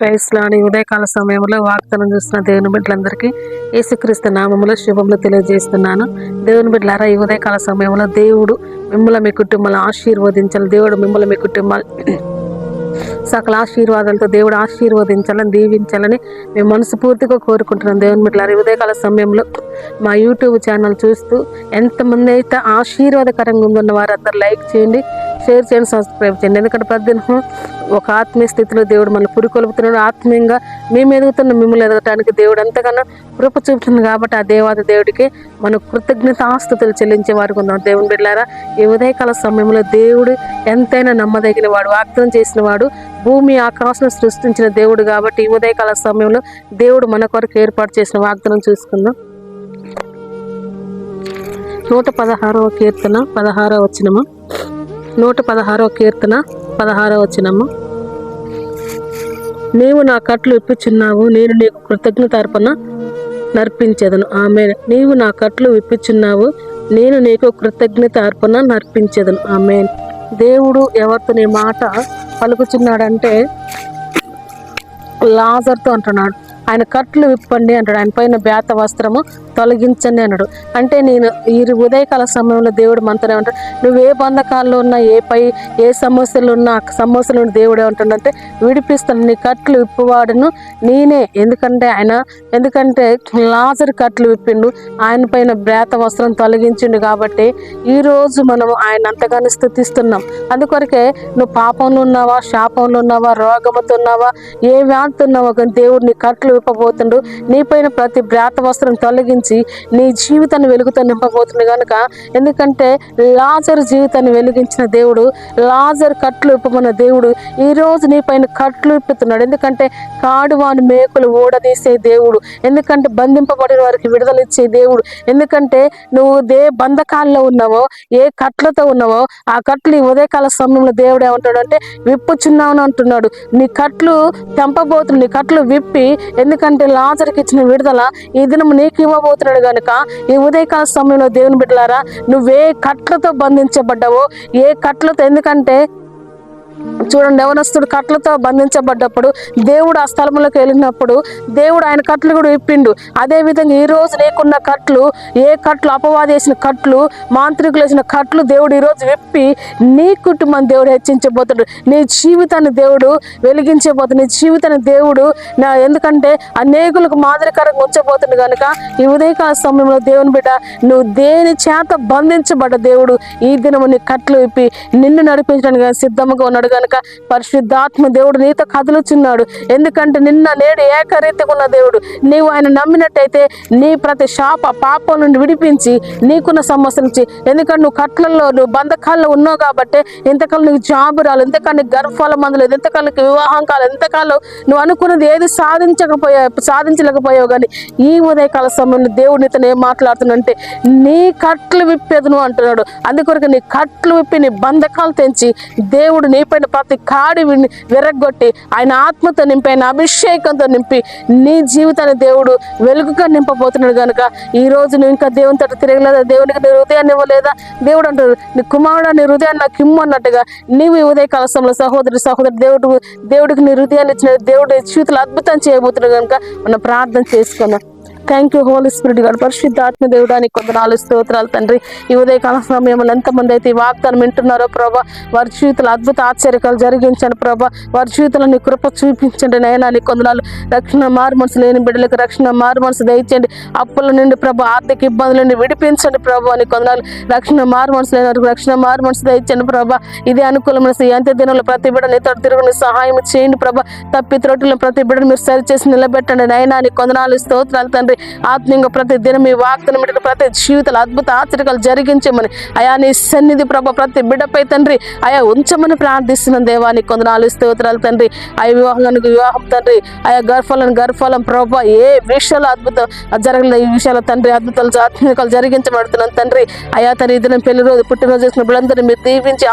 Price లాని ఉదయకాల సమయంలో వాగ్దానం చూస్తున్న దేవుని బిడ్డలందరికీ యేసుక్రీస్తు నామములో శుభములు తెలియజేస్తున్నాను. దేవుని బిడ్డలారా, ఈ ఉదయకాల సమయంలో దేవుడు మిమ్మల్ని మీ కుటుంబాలను ఆశీర్వదించాలి. దేవుడు మిమ్మల్ని మీ కుటుంబాలు సకల ఆశీర్వాదాలతో దేవుడు ఆశీర్వదించాలని, దీవించాలని మేము మనస్ఫూర్తిగా కోరుకుంటున్నాం. దేవుని బిడ్డలారా, ఉదయకాల సమయంలో మా యూట్యూబ్ ఛానల్ చూస్తూ ఎంతమంది అయితే ఆశీర్వాదకరంగా ఉందన్న వారు అందరు లైక్ చేయండి, షేర్ చేయండి, సబ్స్క్రైబ్ చేయండి. ఎందుకంటే ప్రతిదినం ఒక ఆత్మీయ స్థితిలో దేవుడు మన పురికొల్పుతున్నాడు. ఆత్మీయంగా మేము ఎదుగుతున్న మిమ్మల్ని ఎదగటానికి దేవుడు ఎంతగానో కృప చూపుతుంది. కాబట్టి ఆ దేవాది దేవుడికి మన కృతజ్ఞతాస్తుతులు చెల్లించే వారికి ఉందాం. దేవుని బిడ్డలారా, ఈ ఉదయకాల సమయంలో దేవుడు ఎంతైనా నమ్మదగిన వాడు, వాగ్దానం చేసిన వాడు, భూమి ఆకాశం సృష్టించిన దేవుడు. కాబట్టి ఈ ఉదయకాల సమయంలో దేవుడు మన కొరకు ఏర్పాటు చేసిన వాగ్దానం చూసుకుందాం. 116వ కీర్తన 16వ వచనము. 116వ కీర్తన 16వ వచనము. నీవు నా కట్లు విప్పుచున్నావు, నేను నీకు కృతజ్ఞత అర్పణ నర్పించెదను. ఆమేన్. నీవు నా కట్లు విప్పుచున్నావు, నేను నీకు కృతజ్ఞత అర్పణ నర్పించెదను. ఆమేన్. దేవుడు ఎవరితో నీ మాట పలుకుచున్నాడంటే లాజర్తో అంటున్నాడు. ఆయన కట్లు విప్పండి అంటాడు. ఆయన పైన బేత వస్త్రము తొలగించండి అన్నాడు. అంటే నేను ఈ ఉదయకాల సమయంలో దేవుడు మనతోనే ఉంటాడు. నువ్వు ఏ బంధకాల్లో ఉన్నా, ఏ సమస్యలు ఉన్నా ఆ సమస్యల నుండి దేవుడు ఏమంటాడంటే విడిపిస్తాను. నీ కట్లు విప్పువాడును నేనే. ఎందుకంటే లాజరు కట్లు విప్పిండు, ఆయన పైన బేత వస్త్రం తొలగించిండు. కాబట్టి ఈరోజు మనం ఆయన అంతగానో స్తుతిస్తున్నాం. అందుకొరకే నువ్వు పాపంలో ఉన్నావా, శాపంలో ఉన్నావా, రోగముతో ఉన్నావా, ఏ వ్యాధితో ఉన్నావా, కానీ దేవుడు నీ కట్లు విప్పబోతుండు. నీపైన ప్రతి బ్రాత వస్త్రం తొలగించి నీ జీవితాన్ని వెలుగుతో నింపబోతుంది కనుక. ఎందుకంటే లాజరు జీవితాన్ని వెలిగించిన దేవుడు, లాజరు కట్లు విప్పమన్న దేవుడు ఈరోజు నీ పైన కట్లు విప్పుతున్నాడు. ఎందుకంటే కాడువాని మేకులు ఊడదీసే దేవుడు, ఎందుకంటే బంధింపబడిన వారికి విడుదల ఇచ్చే దేవుడు. ఎందుకంటే నువ్వు బంధకాల్లో ఉన్నావో, ఏ కట్లతో ఉన్నావో ఆ కట్లు ఈ ఉదయకాల సమయంలో దేవుడు ఏమంటాడు అంటే విప్పుచున్నావు అంటున్నాడు. నీ కట్లు తెంపబోతున్నాడు, నీ కట్లు విప్పి, ఎందుకంటే లాజరుకి ఇచ్చిన విడుదల ఈ దినం నీకు ఇవ్వబోతున్నాడు కనుక ఈ ఉదయకాల సమయంలో దేవుని బిడ్డలారా, నువ్వే కట్లతో బంధించబడ్డావో, ఏ కట్లతో, ఎందుకంటే చూడండి, యవనస్తుడు కట్లతో బంధించబడ్డప్పుడు దేవుడు ఆ స్థలంలోకి వెళ్ళినప్పుడు దేవుడు ఆయన కట్లు కూడా విప్పిండు. అదేవిధంగా ఈ రోజు నీకున్న కట్లు, ఏ కట్లు అపవాది వేసిన కట్లు, మాంత్రికులు వేసిన కట్లు దేవుడు ఈరోజు విప్పి నీ కుటుంబాన్ని దేవుడు హెచ్చించబోతాడు. నీ జీవితాన్ని దేవుడు వెలిగించబోతాడు. నీ జీవితాన్ని దేవుడు ఎందుకంటే అనేకులకు మాదిరికరంగా ఉంచబోతుంది కనుక ఈ ఉదయకాల సమయంలో దేవుని బిడ్డ, నువ్వు దేని చేత బంధించబడ్డ దేవుడు ఈ దినము నీ కట్లు విప్పి నిన్ను నడిపించడానికి సిద్ధంగా ఉన్నాడు కనుక పరిశుద్ధాత్మ దేవుడు నీతో కదులుచున్నాడు. ఎందుకంటే నిన్న నేడు ఏకరీతిగా ఉన్న దేవుడు. నీవు ఆయన నమ్మినట్టయితే నీ ప్రతి పాపం నుండి విడిపించి నీకున్న సమస్య నుంచి, ఎందుకంటే నువ్వు కట్లలో, నువ్వు బంధకాల్లో ఉన్నావు కాబట్టి ఇంతకాలం నీకు జాబు రాలేదు, ఇంతకాలం నీకు గర్భఫలం అందలేదు, ఇంతకాలం నీకు వివాహం కాలేదు, ఇంతకాలం నువ్వు అనుకున్నది ఏది సాధించలేకపోయావు. కానీ ఈ ఉదయకాల సమయంలో దేవుడు నీతో ఏం మాట్లాడుతున్నాడంటే నీ కట్లు విప్పేదును అంటున్నాడు. అందుకొరకు నీ కట్లు విప్పి నీ బంధకాలు తెంచి దేవుడు నీపైన ప్రతి కాడి విరగొట్టి ఆయన ఆత్మతో నింపి, ఆయన అభిషేకంతో నింపి నీ జీవితాన్ని దేవుడు వెలుగుగా నింపబోతున్నాడు కనుక ఈ రోజు నువ్వు ఇంకా దేవుని తట్టు తిరగలేదా, దేవునికి నీ హృదయాన్ని ఇవ్వలేదా, దేవుడు అంటాడు నీ కుమారుడు నీ హృదయాన్ని నాకు ఇమ్ము అన్నట్టుగా నీవు ఈ ఉదయకాల సమయంలో సహోదరి దేవుడికి నీ హృదయాన్ని ఇచ్చిన దేవుడు జీవితంలో అద్భుతం చేయబోతున్నాడు కనుక మనం ప్రార్థన చేసుకున్నాం. Thank you holy spirit god. పరిశుద్ధాత్మ దేవుడానికి కొందనాలు స్తోత్రాలు తండ్రి. ఈ ఉదయకాల సమయంలో ఎంతమంది అయితే ఈ వాగ్దానం వింటున్నారో ప్రభా, వారి జీవితంలో అద్భుత ఆశ్చర్యకాలు జరిగించండి ప్రభా. వారి జీవితంలో నీ కృప చూపించండి నైనా. నీ కొందనాలు రక్షణ మారు మనసు లేని బిడ్డలకు రక్షణ మారు మనసు దయచేయండి. అప్పుల నుండి ప్రభా, ఆర్థిక ఇబ్బందుల నుండి విడిపించండి ప్రభా. నీ కొందనాలు రక్షణ మారు మనసు లేని వారికి రక్షణ మారు మనసు దయచేయండి ప్రభా. ఇదే అనుకూలమైన ఎంత దినంలో ప్రతి బిడ్డ నీతో తిరుగుని సహాయం చేయండి ప్రభా. తప్పి త్రొట్టులను ప్రతి బిడ్డను మీరు సరిచేసి నిలబెట్టండి నైనా. నీ కొందనాలు స్తోత్రాలు తండ్రి. ఆత్మీయంగా ప్రతి దినం మీ వాగ్దానం బిడ్డ ప్రతి జీవితాలు అద్భుత ఆశ్చర్యాలు జరిగించమని అయా నీ సన్నిధి ప్రభ ప్రతి బిడ్డపై తండ్రి అయా ఉంచమని ప్రార్థిస్తున్నాం దేవా. నీ కొందనాలు స్తోత్రాలు తండ్రి. అయ్యా వివాహం తండ్రి, అయా గర్భఫలం ప్రభ ఏ విషయాలు అద్భుతం జరగలేదు, ఈ విషయాలు తండ్రి అద్భుతాలు ఆత్మీయాలు జరిగించబడుతున్నాం తండ్రి. అయా తన ఇద్దరు పెళ్లిరోజు పుట్టినరోజు చేసిన బిడ్డలందరినీ మీరు దీవించి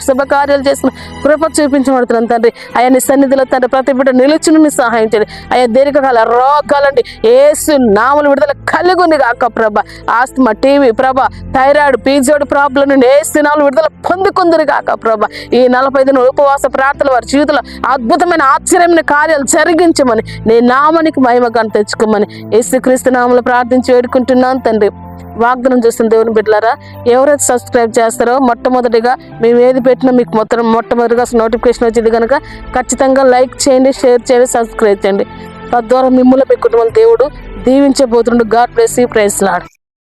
శుభకార్యాలు చేసిన కృప చూపించబడుతున్నాం తండ్రి. అయా నీ సన్నిధిలో తండ్రి ప్రతి బిడ్డ నిలుచుని సహాయం చేయండి. అయా దీర్ఘకాల రోగాలండి యేసు నామలు విడుదల కలిగి ఉంది కాక ప్రభ. ఆస్తమా, టీవీ ప్రభ, థైరాయిడ్, పీజోడ్ ప్రాబ్లం నుండి ఏసునామములో విడుదల పొందుకుందరు కాక ప్రభ. ఈ 40 దిన ఉపవాస ప్రార్థనలు వారి జీవితంలో అద్భుతమైన ఆశ్చర్యమైన కార్యాలు జరిగించమని, నీ నామానికి మహిమగాను తెచ్చుకోమని యేసుక్రీస్తు నామములో ప్రార్థించి వేడుకుంటున్నాను తండ్రి. వాగ్దానం చేస్తున్న దేవుని బిడ్డలారా, ఎవరైతే సబ్స్క్రైబ్ చేస్తారో మొట్టమొదటిగా మేము ఏది పెట్టినా మీకు మొట్టమొదటిగా నోటిఫికేషన్ వచ్చింది కనుక ఖచ్చితంగా లైక్ చేయండి, షేర్ చేయండి, సబ్స్క్రైబ్ చేయండి. తద్వారా మిమ్మల్ని మీ కుటుంబం దేవుడు దీవించబోతుండు. God bless you. Praise lord.